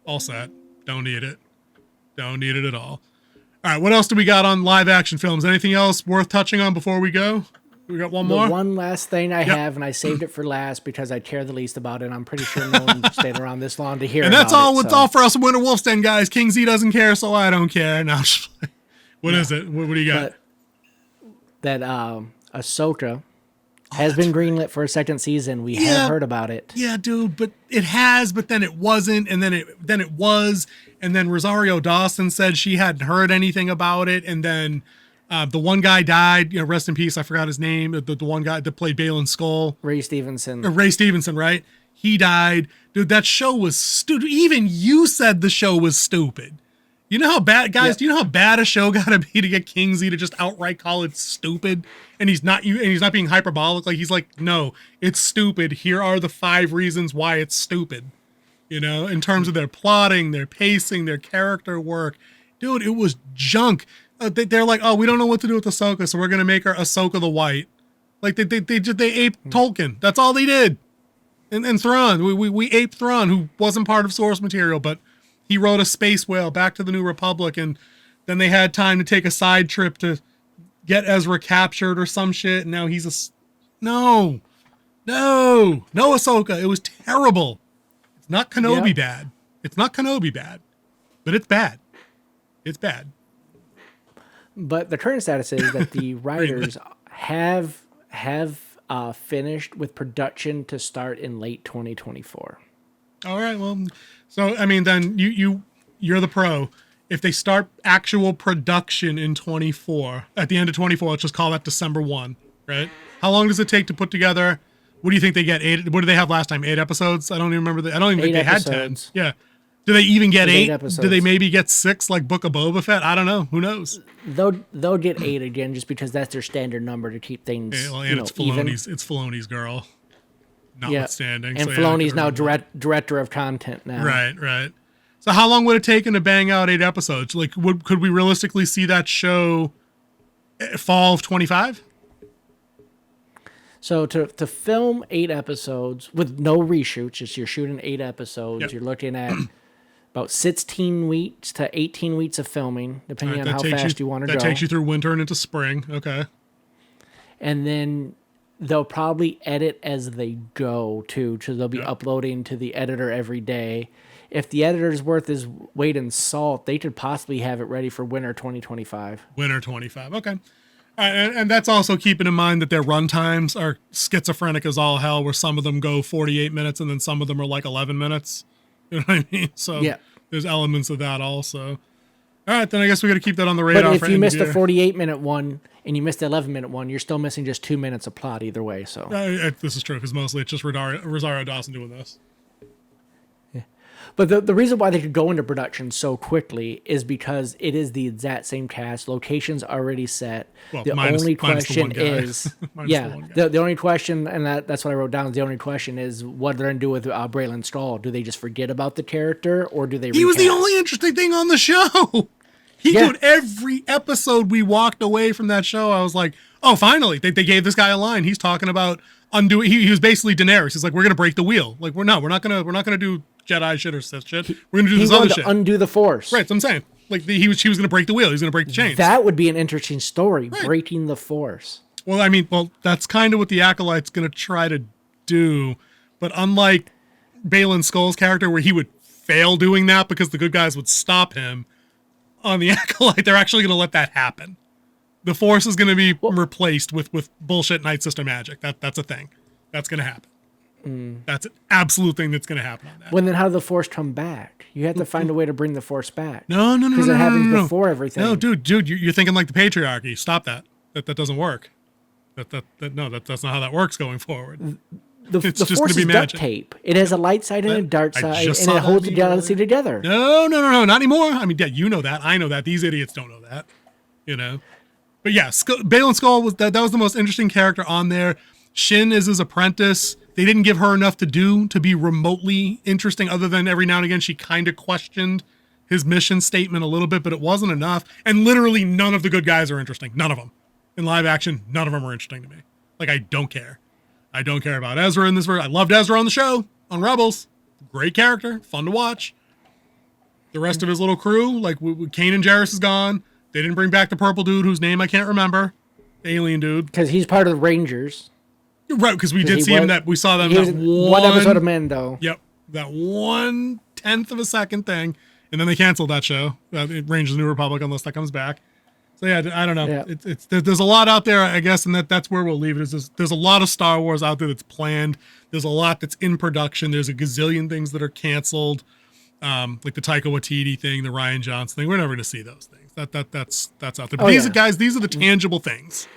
all set. Don't need it. Don't need it at all. All right, what else do we got on live action films? Anything else worth touching on before we go? We got one more? One last thing I have, and I saved it for last because I care the least about it. I'm pretty sure no one stayed around this long to hear. And that's all. It's all for us in Winter Wolf's Den, guys. King Z doesn't care, so I don't care. No, what is it? What do you got? That Ahsoka has been greenlit for a second season. We have heard about it. Yeah, dude, but it has, but then it wasn't, and then it was, and then Rosario Dawson said she hadn't heard anything about it, and then the one guy died. You know, rest in peace. I forgot his name. The one guy that played Balin Skull. Ray Stevenson, right? He died. Dude, that show was stupid. Even you said the show was stupid. You know how bad, guys? Do you know how bad a show got to be to get King Z to just outright call it stupid? And he's not being hyperbolic. Like, he's like, no, it's stupid. Here are the 5 reasons why it's stupid. You know, in terms of their plotting, their pacing, their character work. Dude, it was junk. They're like, oh, we don't know what to do with Ahsoka, so we're gonna make her Ahsoka the White. Like they aped Tolkien. That's all they did. And Thrawn, we aped Thrawn, who wasn't part of source material, but he rode a space whale back to the New Republic, and then they had time to take a side trip to get Ezra captured or some shit, and now he's no Ahsoka. It was terrible. It's not Kenobi bad. It's not Kenobi bad, but it's bad. It's bad. But the current status is that the writers have finished with production to start in late 2024. All right. Well, so I mean, then you're the pro. If they start actual production in 24, at the end of 24, let's just call that December 1, right? How long does it take to put together? What do you think they get? 8? What did they have last time? 8 episodes? I don't even remember. I don't even think they had 10. Yeah. Do they even get 8? Do they maybe get 6 like Book of Boba Fett? I don't know. Who knows? They'll get 8 again just because that's their standard number to keep things it's Filoni's. It's Filoni's girl. Notwithstanding. And Filoni's now director of content now. Right. So how long would it take to bang out 8 episodes? Like, could we realistically see that show fall of 25? So to film 8 episodes with no reshoots, just you're shooting 8 episodes, you're looking at about 16 weeks to 18 weeks of filming, depending on how fast you want to go. That takes you through winter and into spring. Okay. And then they'll probably edit as they go, too, so they'll be uploading to the editor every day. If the editor's worth his weight in salt, they could possibly have it ready for winter 2025. Winter 25. Okay. And that's also keeping in mind that their run times are schizophrenic as all hell, where some of them go 48 minutes and then some of them are like 11 minutes. You know what I mean? So Yeah. there's elements of that also. All right, then I guess we got to keep that on the radar. But if for you missed India. the 48-minute one and you missed the 11-minute one, you're still missing just 2 minutes of plot either way. So This is true because mostly it's just Rosario Dawson doing this. But the reason why they could go into production so quickly is because it is the exact same cast. Location's already set. Well, the only question is, the only question, and that's what I wrote down. The only question is what they're going to do with Braylon Stahl. Do they just forget about the character, or do they? He was the only interesting thing on the show. Dude, every episode we walked away from that show, I was like, oh, finally, they gave this guy a line. He's talking about undoing. He was basically Daenerys. He's like, we're gonna break the wheel. Like we're not gonna do Jedi shit or Sith shit. We're gonna do this other shit. Undo the Force. Right, that's what I'm saying. Like she was gonna break the wheel. He was gonna break the chains. That would be an interesting story, breaking the Force. Well, I mean, that's kind of what the Acolyte's gonna try to do, but unlike Baylan Skoll's character, where he would fail doing that because the good guys would stop him, on the Acolyte, they're actually gonna let that happen. The Force is gonna be replaced with bullshit Night Sister magic. That's a thing. That's gonna happen. That's an absolute thing that's going to happen on that. Well, then how does the Force come back? You have to find a way to bring the Force back. No. Because it happens before everything. No, dude, you're thinking like the patriarchy. Stop that. That doesn't work. That's not how that works going forward. The Force is duct tape. It has a light side and a dark side, and it holds the galaxy together. No, not anymore. I mean, yeah, you know that. I know that. These idiots don't know that. You know? But yeah, Baylan Skoll was that was the most interesting character on there. Shin is his apprentice. They didn't give her enough to do to be remotely interesting, other than every now and again she kind of questioned his mission statement a little bit, but it wasn't enough. And literally none of the good guys are interesting. None of them. In live action, none of them are interesting to me. Like, I don't care. I don't care about Ezra in this version. I loved Ezra on the show, on Rebels. Great character, fun to watch. The rest of his little crew, like Kanan Jarrus is gone. They didn't bring back the purple dude whose name I can't remember. Alien dude. Because he's part of the Rangers. Right, because we did see him that we saw them that one episode of Mando. Yep, that 1/10 of a second thing, and then they canceled that show. Rangers of the New Republic, unless that comes back. So yeah, I don't know. Yeah. There's a lot out there, I guess, and that's where we'll leave it. There's a lot of Star Wars out there that's planned. There's a lot that's in production. There's a gazillion things that are canceled, like the Taika Waititi thing, the Rian Johnson thing. We're never going to see those things. That's out there. But these are the tangible things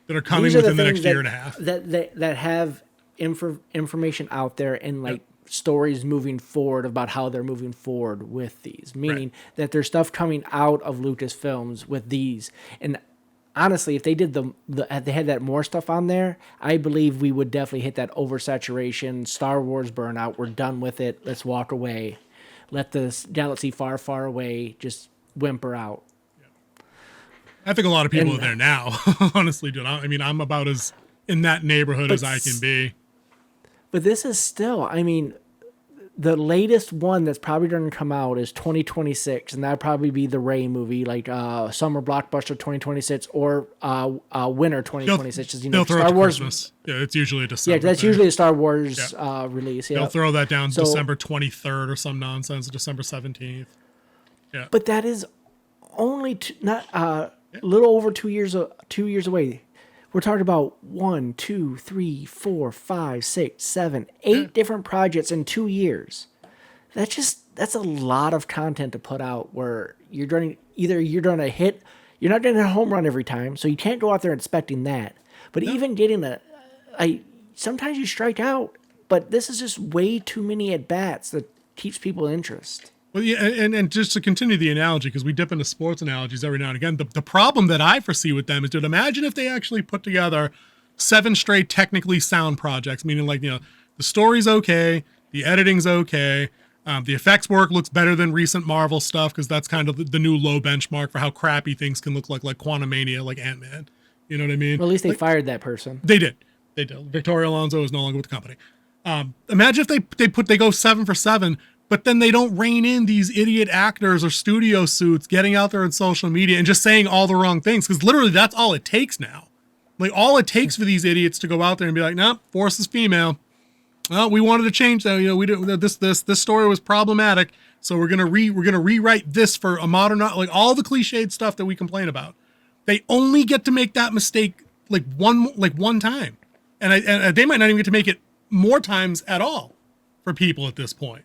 that are coming within the next year and a half. That have information out there and like stories moving forward about how they're moving forward with these. Meaning that there's stuff coming out of Lucasfilms with these. And honestly, if they did they had that more stuff on there, I believe we would definitely hit that oversaturation, Star Wars burnout. We're done with it. Let's walk away. Let this galaxy far, far away just whimper out. I think a lot of people are there now, honestly, dude. I mean, I'm about as in that neighborhood as I can be. But this is still, I mean, the latest one that's probably going to come out is 2026, and that'd probably be the Rey movie, like summer blockbuster 2026 or winter 2026. They'll throw Star Wars. Christmas. Yeah, it's usually a December. Yeah, that's usually a Star Wars release. Yeah, they'll throw that down December 23rd or some nonsense, December 17th. Yeah, but that is only not. A little over 2 years away. We're talking about 1, 2, 3, 4, 5, 6, 7, 8 different projects in 2 years. That's a lot of content to put out where you're not going to hit a home run every time, so you can't go out there expecting that. But even getting sometimes you strike out, but this is just way too many at bats that keeps people interest. Well, yeah, and just to continue the analogy, because we dip into sports analogies every now and again, the problem that I foresee with them is, dude, imagine if they actually put together 7 straight technically sound projects, meaning like, the story's okay, the editing's okay, the effects work looks better than recent Marvel stuff, because that's kind of the new low benchmark for how crappy things can look like Quantumania, like Ant-Man. You know what I mean? Well, at least they fired that person. They did. Victoria Alonso is no longer with the company. Imagine if they go 7 for 7, but then they don't rein in these idiot actors or studio suits getting out there on social media and just saying all the wrong things. Because literally that's all it takes now. Like, all it takes for these idiots to go out there and be like, "Nope, Force is female. Well, we wanted to change that. We didn't. This story was problematic, so we're gonna rewrite this for a modern, like all the cliched stuff that we complain about." They only get to make that mistake like one time, and they might not even get to make it more times at all for people at this point.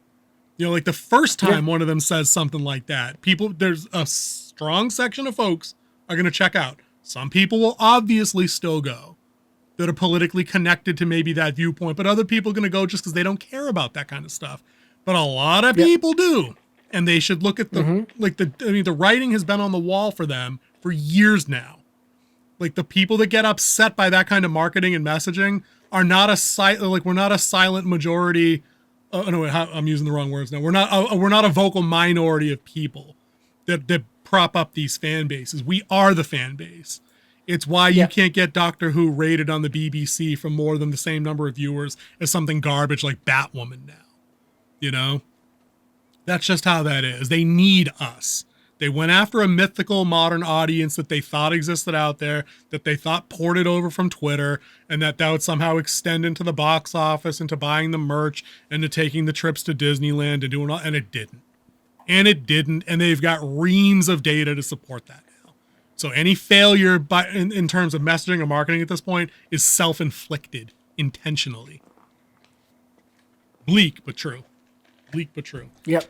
You know, like the first time one of them says something like that, there's a strong section of folks are going to check out. Some people will obviously still go that are politically connected to maybe that viewpoint, but other people are going to go just because they don't care about that kind of stuff. But a lot of people do, and they should look at the writing has been on the wall for them for years now. Like the people that get upset by that kind of marketing and messaging are not we're not a silent majority. I'm using the wrong words now. We're not a vocal minority of people that prop up these fan bases. We are the fan base. It's why you can't get Doctor Who rated on the BBC for more than the same number of viewers as something garbage like Batwoman now. You know? That's just how that is. They need us. They went after a mythical modern audience that they thought existed out there, that they thought ported over from Twitter, and that would somehow extend into the box office, into buying the merch, and to taking the trips to Disneyland and doing all, and it didn't. And it didn't, and they've got reams of data to support that now. So any failure in terms of messaging or marketing at this point is self-inflicted intentionally. Bleak, but true. Bleak, but true. Yep.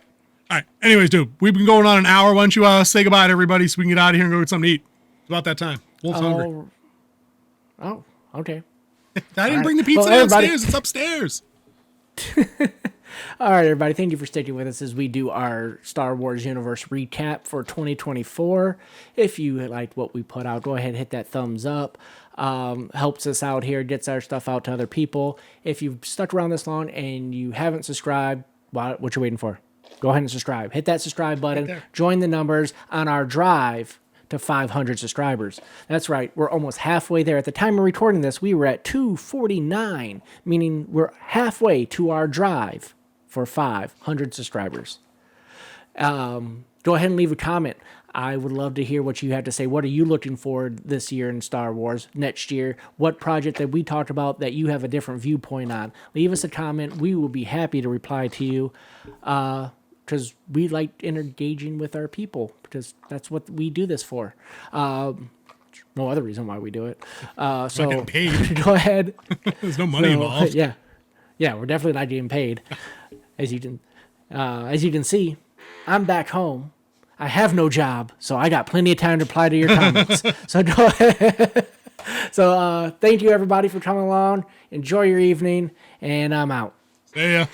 All right. Anyways, dude, we've been going on an hour. Why don't you say goodbye to everybody so we can get out of here and go get something to eat? It's about that time. Wolf's hungry. Oh, okay. I didn't bring the pizza downstairs. It's upstairs. All right, everybody. Thank you for sticking with us as we do our Star Wars Universe recap for 2024. If you liked what we put out, go ahead and hit that thumbs up. Helps us out here, gets our stuff out to other people. If you've stuck around this long and you haven't subscribed, what you waiting for? Go ahead and subscribe. Hit that subscribe button. Right, join the numbers on our drive to 500 subscribers. That's right. We're almost halfway there. At the time of recording this, we were at 249, meaning we're halfway to our drive for 500 subscribers. Go ahead and leave a comment. I would love to hear what you have to say. What are you looking for this year in Star Wars? Next year? What project that we talked about that you have a different viewpoint on? Leave us a comment. We will be happy to reply to you. Because we like engaging with our people, because that's what we do this for. No other reason why we do it. So getting paid. Go ahead. There's no money involved. Yeah, we're definitely not getting paid. As you can see, I'm back home. I have no job, so I got plenty of time to reply to your comments. So go ahead. So thank you everybody for coming along. Enjoy your evening, and I'm out. See ya.